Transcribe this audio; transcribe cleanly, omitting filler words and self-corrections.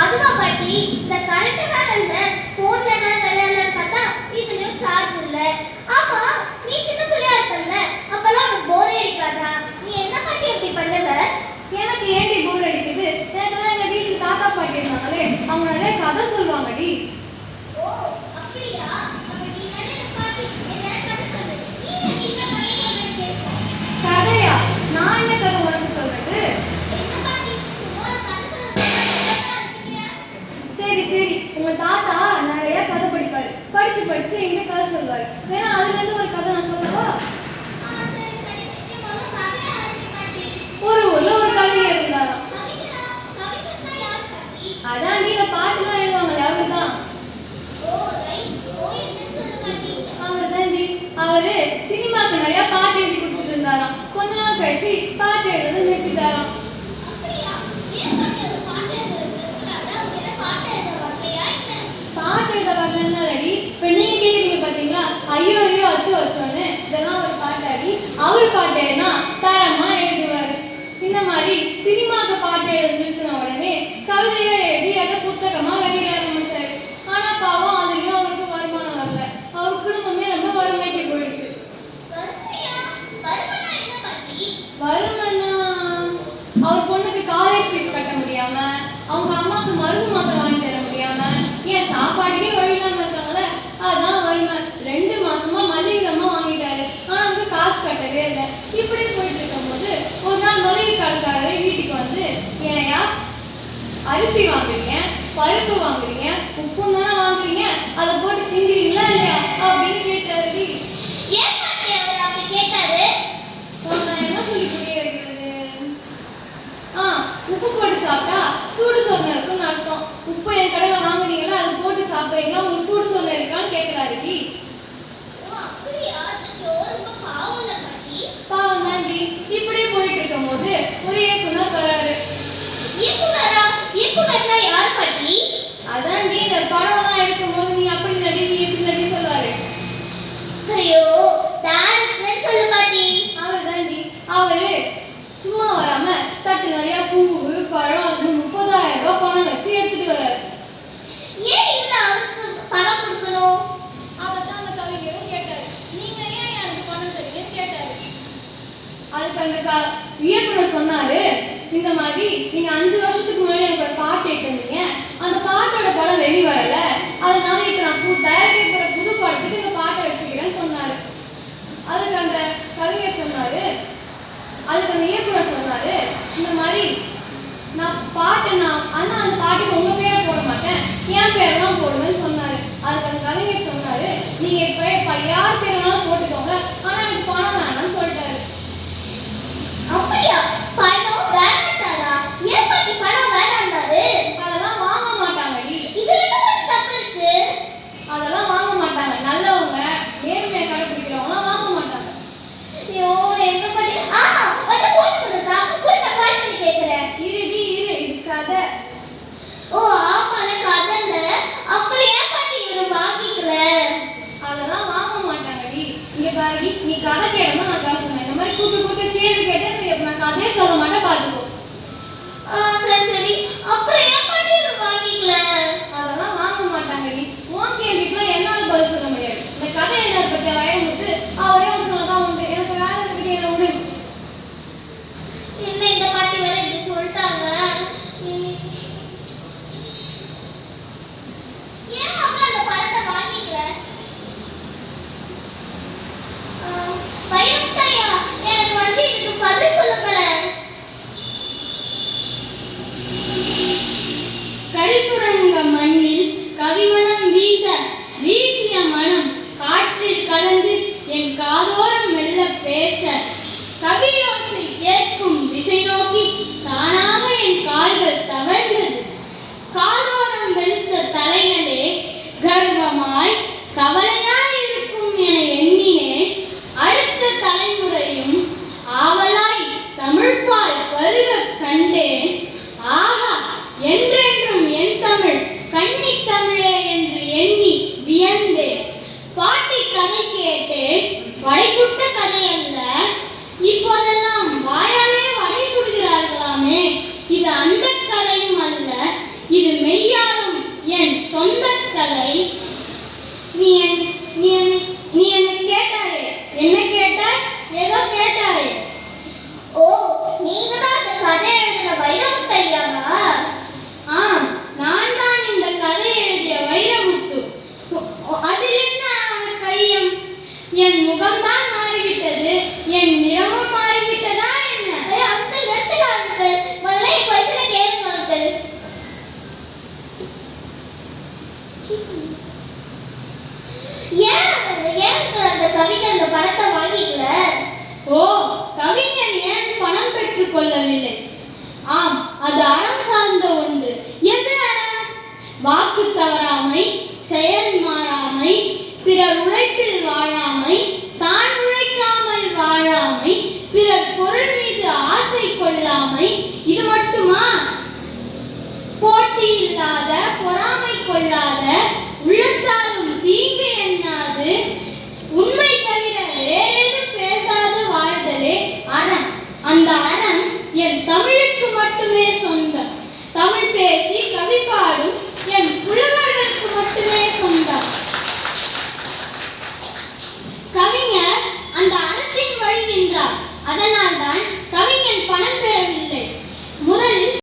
அதுவா பாட்டி, இந்த கரண்ட் வேற இல்ல, போன்ல தான் விளையாடலான்னு பார்த்தா இதுலயும் சார்ஜ் இல்ல. ஆமா, நீ சின்ன பிள்ளையா இருப்பல்ல, அப்பெல்லாம் உனக்கு போர் அடிக்காதா? நீ என்ன பாட்டி அப்படி பண்ணுவ? எனக்கு ஏண்டி போர் அடிக்குது? எனக்கு தான் எங்க வீட்டுல தாத்தா பாட்டி இருந்தாங்களே, அவங்க நிறைய கதை சொல்லுவாங்கடி. ஓ அப்படியா? அப்ப நீ நிறைய பாட்டி என்ன கதை சொல்லு. நீ என்ன கதை சொல்றேன்னு கேட்போம். கதையா? நான் என்ன கதை உனக்கு சொல்றது? என்ன பாட்டி சும்மா கதை சொல்ல. சரி சரி, உங்க தாத்தா நிறைய கதை படிப்பாரு. படிச்சு படிச்சு எங்க கதை சொல்லுவாரு. வேணா அதுல இருந்து ஒரு கதை நான் சொல்லவா? சரி சரி, நீ முதல்ல கதையை ஆரம்பி பாட்டி. ஒரு ஊர்ல ஒரு கவிஞர் இருந்தாராம். கவிஞரா? கவிஞர்னா யார் பாட்டி? அதான் நீ இந்த பாட்டுலாம் எழுதுவாங்களே அவருதான். ஓ ரைட். ஓ என்னன்னு சொல்லு பாட்டி. அவர் தாண்டி. அவரு சினிமாக்கு நிறைய பாட்டு எழுதி கொடுத்துட்டு இருந்தாராம். கொஞ்ச நாள் கழிச்சு பாட்டு எழுத நிறுத்திட்டாராம். அப்படியா? ஏன் பாட்டி ஒரு பாட்டு எழுதுறாரு? அவங்க என்ன பாட்டு எழுத வரலையா என்ன? பாட்டு எழுத வரலன்னாடி இப்ப நீங்க கேக்குறீங்க பாத்தீங்களா, ஐயோ ஐயோ அச்சோ அச்சோன்னு, இதெல்லாம் ஒரு பாட்டாடி. அவர் பாட்டு எழுதினா தரமா எழுதுவாரு. இந்த மாதிரி சினிமாக்கு பாட்டு எழுத நிறுத்தின உடனே கவிதையை எழுதி அதை புத்தகமா வெளியிட ஆரம்பிச்சாரு. ஆனா பாவம் அதுலயும் அவருக்கு வருமானம் வரல. அவர் குடும்பமே ரொம்ப வறுமைக்கு போயிடுச்சு. வறுமையா? வறுமைனா என்ன பாட்டி? வருமானா அவர் பொண்ணுக்கு காலேஜ் ஃபீஸ் கட்ட முடியாம, அவங்க அம்மாவுக்கு மருந்து மாத்திரை வாங்கி தர முடியாம, ஏன் சாப்பாட்டுக்கே வழி இல்லாம இருக்காங்களே, அதுதான் வறுமை. 2 மாசமா மளிகை ஜாமான் வாங்கிட்டாரு. ஆனா அதுக்கு காசு கட்டவே இல்லை. இப்படி போயிட்டு இருக்கும்போது ஒரு நாள் மளிகை கடைக்காரர் வீட்டுக்கு வந்து, ஏன்யா அரிசி வாங்குறீங்க, பருப்பு வாங்குறீங்க, உப்பும் தானே வாங்குறீங்க, அதை போட்டு திங்குறீங்களா இல்லையா அப்படின்னு கேட்டாரு. ஏன் பாட்டி அவர் அப்படி கேட்டாரு? நான் என்ன சொல்லி புரிய வைக்கிறது? உப்பு போட்டு சாப்பிட்டா சூடு சொரணை இருக்குன்னு அர்த்தம். உப்பு என் கடையில் வாங்குறீங்களா, அது போட்டு சாப்பிட்றீங்களா, உங்களுக்கு சூடு சொரணை இருக்கான்னு கேட்குறாருடி. ஓ அப்படியா? அச்சோ, ரொம்ப பாவம் இல்ல பாட்டி. பாவம் தாண்டி. இப்படியே போயிட்டு இருக்கும் போது ஒரு இயக்குனர் வராரு. இயக்குனரா? இயக்குனர்னா யார் பாட்டி? அதாண்டி இந்த படம்லாம் எடுக்கும் போது நீ அப்படி நடி நீ எப்படி நடி சொல்லுவாரு. ஐயோ, டைரக்டர்னு சொல்லு பாட்டி. அவர் தாண்டி. அவரு சும்மா வராம தட்டு நிறைய பூவு பழம், அதுக்கு 30,000 ரூபாய் பணம் வச்சு எடுத்துட்டு வர்றாரு. ஏன் இவ்வளவு அவருக்கு பணம் கொடுக்கணும்? அதைத்தான் அந்த கவிஞரும் கேட்டாரு. நீங்க ஏன் எனக்கு பணம் தரீங்கன்னு கேட்டாரு. அதுக்கு அந்த இயக்குனர் சொன்னாரு, இந்த மாதிரி நீங்க 5 வருஷத்துக்கு முன்னாடி எனக்கு ஒரு பாட்டு எடுத்தீங்க, அந்த பாட்டோட படம் வெளி வரல, அதனால இப்ப நான் தயாரிக்க போற புது படத்துக்கு இந்த பாட்டை வச்சுக்கிறேன்னு சொன்னாரு. அதுக்கு அந்த கவிஞர் சொன்னாரு, அதுக்கு அந்த இயக்குனர் சொன்னாரு, இந்த மாதிரி ஆனா அந்த பாட்டுக்கு உங்க பேரை போட மாட்டேன், என் பேரெல்லாம் போடுவேன்னு சொன்னாரு. அதுக்கு அந்த கவிஞர் சொன்னாரு, நீங்க இப்ப யார் பேரெல்லாம் போட்டுக்கோங்க, ஆனா எனக்கு பணம் வேணாம்னு சொல்லிட்டாரு. அப்படியா? பணம் வேணாட்டாரா? ஏன் பாட்டி பணம் வேணாண்டாரு? அதெல்லாம் வாங்க மாட்டாங்கடி. இதுல என்ன பாட்டி தப்பு இருக்கு? அதெல்லாம் வாங்க மாட்டாங்க. நல்லவங்க நேர்மையை கடைபிடிக்கிறவங்களாம் வாங்க மாட்டாங்க. ஐயோ, எங்க பாட்டி? வந்து போட்டு கொடுத்தா கூட நான் கால் பண்ணி கேக்குறேன். இருடி இரு, இது கதை. ஓ ஆமால கதல்ல. அப்புறம் ஏன் பாட்டி இவரு வாங்கிக்கல? அதெல்லாம் வாங்க மாட்டாங்கடி. இங்க பாருடி, நீ கதை கேட்டா நான் காசு சொன்னேன். இந்த மாதிரி கூத்து கேள்வி கேட்டு நான் கதையே சொல்ல மாட்டேன், பாத்துக்கோ. சரி சரி, அப்புறம் ஏன் பாட்டி இவரு வாங்கிக்கல? அதெல்லாம் வாங்க மாட்டாங்கடி. உன் கேள்விக்குலாம் என்னால பதில் சொல்ல முடியாது. இந்த கதை என்ன பத்தி வயமுத்து அவரே அவங்க சொன்னதான் உண்டு. எனக்கு வேலை இருக்கு, என்ன விடு. என்ன இந்த பாட்டி வேற இப்படி சொல்லிட்டாங்க? ஏன் அப்புறம் அந்த படத்தை வாங்கிக்கல? வைரமுத்தையா, எனக்கு வந்து இதுக்கு பதில் சொல்லுங்களேன். கரிசுரங்க மண்ணில் கவிமணம் வீச, வீசிய மனம் காற்றில் கலந்து என் காதோரம் மெல்ல பேச, கவியோசை கேட்கும் திசை நோக்கி தானாக என் கால்கள் தவழ்ந்தது. காதோரம் வெளுத்த தலைகளே கர்வமாய் கவலையாய் இருக்கும் என எண்ணினேன். அடுத்த தலைமுறையும் ஆவலாய் தமிழ்பால் பருக கண்டேன். ஆஹா, என்றென்றும் என் தமிழ் கன்னித் தமிழே என்று எண்ணி வியந்தேன். பாட்டி கதை கேட்டேன், வடை சுட்ட கதை அல்ல. இப்போதெல்லாம் வாயாலே வடை சுடுகிறார்களாமே, இது அந்த கதையும் அல்ல. நீங்க தான் அந்த கதை எழுதின வைரமுத்தடியாமா? ஆம், நான் தான் இந்த கதை எழுதிய வைரமுத்து. அதில் என்ன கையம்? என் முகம்தான் மாறிவிட்டது, என் நிறமும் மாறிவிட்டதா என்ன? அங்கிள் நிறுத்துங்க அங்கிள். முதல்ல என் கொஸ்டினை கேளுங்க அங்கிள். ஏன் அங்கிள் அந்த கவிஞர் அந்த பணத்தை வாங்கிக்கல? ஓ, கவிஞர் ஏன் பணம் பெற்றுக் கொள்ளவில்லை? ஆம், அது அறம் சார்ந்த ஒன்று. எது அறம்? வாக்கு தவறாமை, செயல் மாறாமை, பிறர் உழைப்பில் வாழாமை, தான் உழைக்காமல் வாழாமை, பிறர் பொருள் மீது ஆசை கொள்ளாமை. இது மட்டுமா? போட்டி இல்லாத, பொறாமை கொள்ளாத,